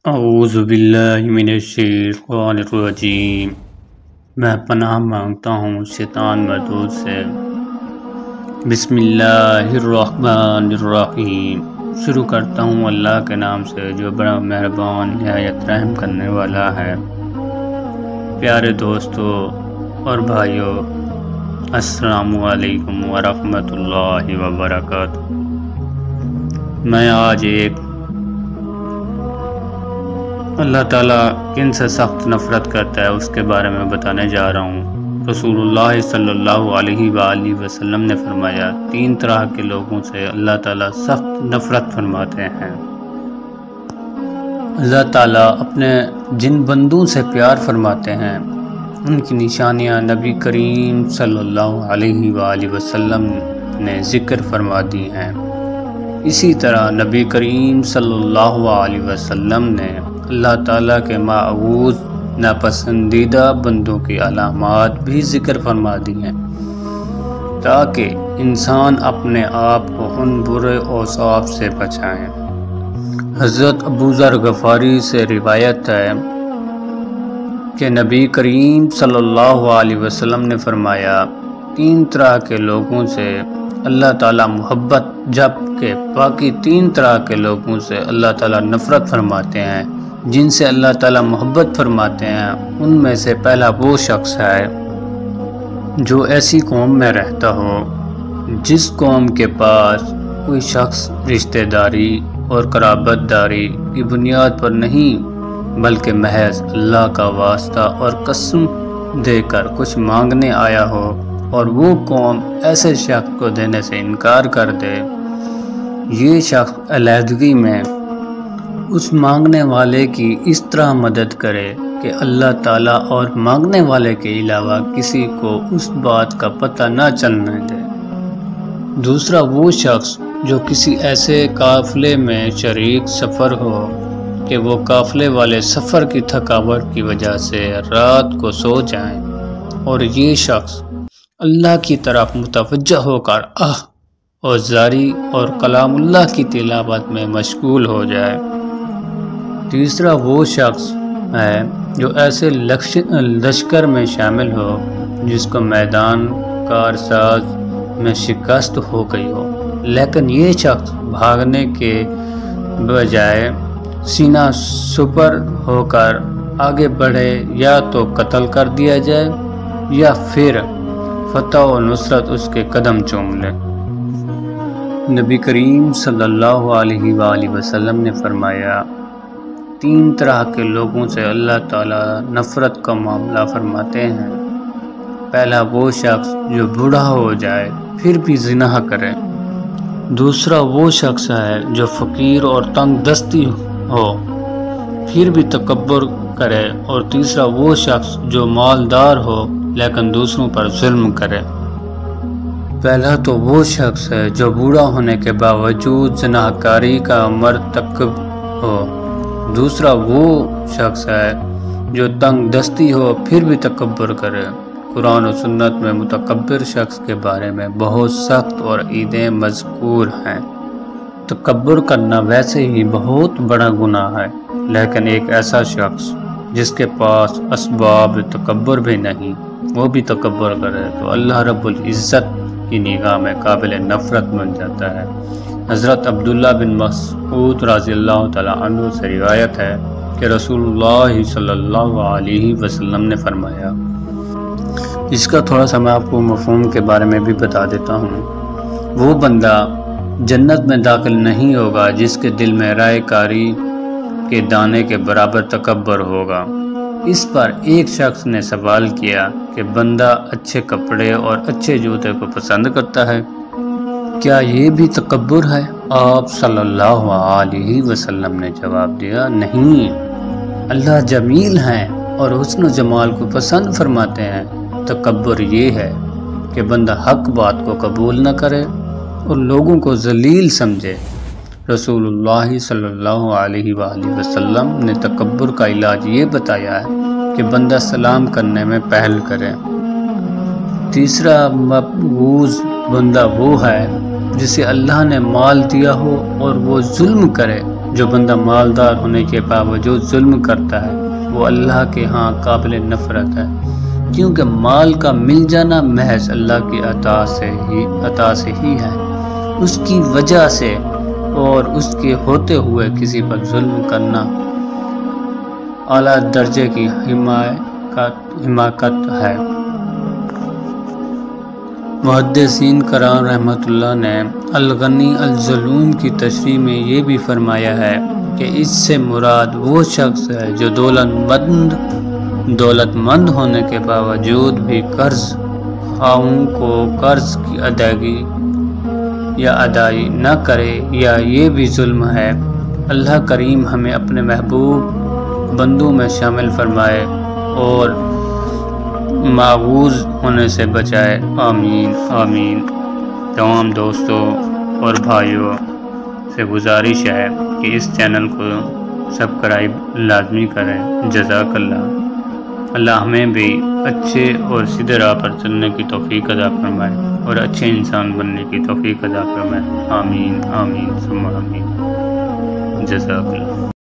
اعوذ باللہ من الشیطان الرجیم۔ میں پناہ مانگتا ہوں شیطان مردود سے۔ بسم اللہ الرحمن الرحیم۔ شروع کرتا ہوں اللہ کے نام سے جو بڑا مہربان نہایت رحم کرنے والا ہے۔ پیارے دوستو اور بھائیو، السلام علیکم ورحمۃ اللہ وبرکاتہ۔ میں آج ایک اللہ تعالیٰ کن سے سخت نفرت کرتا ہے اس کے بارے میں بتانے جا رہا ہوں۔ رسول اللہ صلی اللہ علیہ وآلہ وسلم نے فرمایا، 3 طرح کے لوگوں سے اللہ تعالیٰ سخت نفرت فرماتے ہیں۔ اللہ تعالیٰ اپنے جن بندوں سے پیار فرماتے ہیں ان کی نشانیاں نبی کریم صلی اللہ علیہ وآلہ وسلم نے ذکر فرما دی ہیں۔ اسی طرح نبی کریم صلی اللہ علیہ وسلم نے اللہ تعالیٰ کے معبود ناپسندیدہ بندوں کی علامات بھی ذکر فرما دی ہیں تاکہ انسان اپنے آپ کو ان برے اوصاف سے بچائیں۔ حضرت ابو ذر غفاری سے روایت ہے کہ نبی کریم صلی اللہ علیہ وسلم نے فرمایا، 3 طرح کے لوگوں سے اللہ تعالیٰ محبت جبکہ باقی 3 طرح کے لوگوں سے اللہ تعالیٰ نفرت فرماتے ہیں۔ جن سے اللہ تعالیٰ محبت فرماتے ہیں ان میں سے پہلا وہ شخص ہے جو ایسی قوم میں رہتا ہو جس قوم کے پاس کوئی شخص رشتہ داری اور قرابت داری کی بنیاد پر نہیں بلکہ محض اللہ کا واسطہ اور قسم دے کر کچھ مانگنے آیا ہو، اور وہ قوم ایسے شخص کو دینے سے انکار کر دے۔ یہ شخص علیحدگی میں اس مانگنے والے کی اس طرح مدد کرے کہ اللہ تعالیٰ اور مانگنے والے کے علاوہ کسی کو اس بات کا پتہ نہ چلنے دے۔ دوسرا وہ شخص جو کسی ایسے قافلے میں شریک سفر ہو کہ وہ قافلے والے سفر کی تھکاوٹ کی وجہ سے رات کو سو جائیں، اور یہ شخص اللہ کی طرف متوجہ ہو کر اور جاری اور کلام اللہ کی تلاوت میں مشغول ہو جائے۔ تیسرا وہ شخص ہے جو ایسے لشکر میں شامل ہو جس کو میدان کارساز میں شکست ہو گئی ہو، لیکن یہ شخص بھاگنے کے بجائے سینہ سپر ہو کر آگے بڑھے، یا تو قتل کر دیا جائے یا پھر فتح و نصرت اس کے قدم چوم لے۔ نبی کریم صلی اللہ علیہ وآلہ وسلم نے فرمایا، 3 طرح کے لوگوں سے اللہ تعالیٰ نفرت کا معاملہ فرماتے ہیں۔ پہلا وہ شخص جو بوڑھا ہو جائے پھر بھی زنا کرے۔ دوسرا وہ شخص ہے جو فقیر اور تنگ دستی ہو پھر بھی تکبر کرے، اور تیسرا وہ شخص جو مالدار ہو لیکن دوسروں پر ظلم کرے۔ پہلا تو وہ شخص ہے جو بوڑھا ہونے کے باوجود زناکاری کا مرتکب ہو۔ دوسرا وہ شخص ہے جو تنگ دستی ہو پھر بھی تکبر کرے۔ قرآن و سنت میں متکبر شخص کے بارے میں بہت سخت اور عیدیں مذکور ہیں۔ تکبر کرنا ویسے ہی بہت بڑا گناہ ہے، لیکن ایک ایسا شخص جس کے پاس اسباب تکبر بھی نہیں وہ بھی تکبر کرے تو اللہ رب العزت کی نگاہ میں قابل نفرت بن جاتا ہے۔ حضرت عبداللہ بن مسعود رضی اللہ تعالیٰ عنہ سے روایت ہے کہ رسول اللہ صلی اللہ علیہ وسلم نے فرمایا، اس کا تھوڑا سا میں آپ کو مفہوم کے بارے میں بھی بتا دیتا ہوں۔ وہ بندہ جنت میں داخل نہیں ہوگا جس کے دل میں رائے کاری کے دانے کے برابر تکبر ہوگا۔ اس پر ایک شخص نے سوال کیا کہ بندہ اچھے کپڑے اور اچھے جوتے کو پسند کرتا ہے، کیا یہ بھی تکبر ہے؟ آپ صلی اللہ علیہ وسلم نے جواب دیا، نہیں، اللہ جمیل ہیں اور حسن و جمال کو پسند فرماتے ہیں۔ تکبر یہ ہے کہ بندہ حق بات کو قبول نہ کرے اور لوگوں کو ذلیل سمجھے۔ رسول اللہ صلی اللہ علیہ وآلہ وسلم نے تکبر کا علاج یہ بتایا ہے کہ بندہ سلام کرنے میں پہل کرے۔ تیسرا مبغوض بندہ وہ ہے جسے اللہ نے مال دیا ہو اور وہ ظلم کرے جو بندہ مالدار ہونے کے باوجود ظلم کرتا ہے وہ اللہ کے ہاں قابل نفرت ہے، کیونکہ مال کا مل جانا محض اللہ کی عطا سے ہی ہے، اس کی وجہ سے، اور اس کے ہوتے ہوئے کسی پر ظلم کرنا اعلیٰ درجے کی حماقت ہے۔ محدثین کرام رحمۃ اللہ نے الغنی الظلوم کی تشریح میں یہ بھی فرمایا ہے کہ اس سے مراد وہ شخص ہے جو دولت مند ہونے کے باوجود بھی قرض خواہوں کو قرض کی ادائی نہ کرے، یا یہ بھی ظلم ہے۔ اللہ کریم ہمیں اپنے محبوب بندوں میں شامل فرمائے اور ماغوز ہونے سے بچائے، آمین آمین۔ تمام دوستوں اور بھائیوں سے گزارش ہے کہ اس چینل کو سبسکرائب لازمی کریں۔ جزاک اللہ۔ اللہ ہمیں بھی اچھے اور سیدھے راہ پر چلنے کی توفیق عطا فرمائے اور اچھے انسان بننے کی توفیق عطا فرمائے، آمین آمین ثم آمین۔ جزاک اللہ۔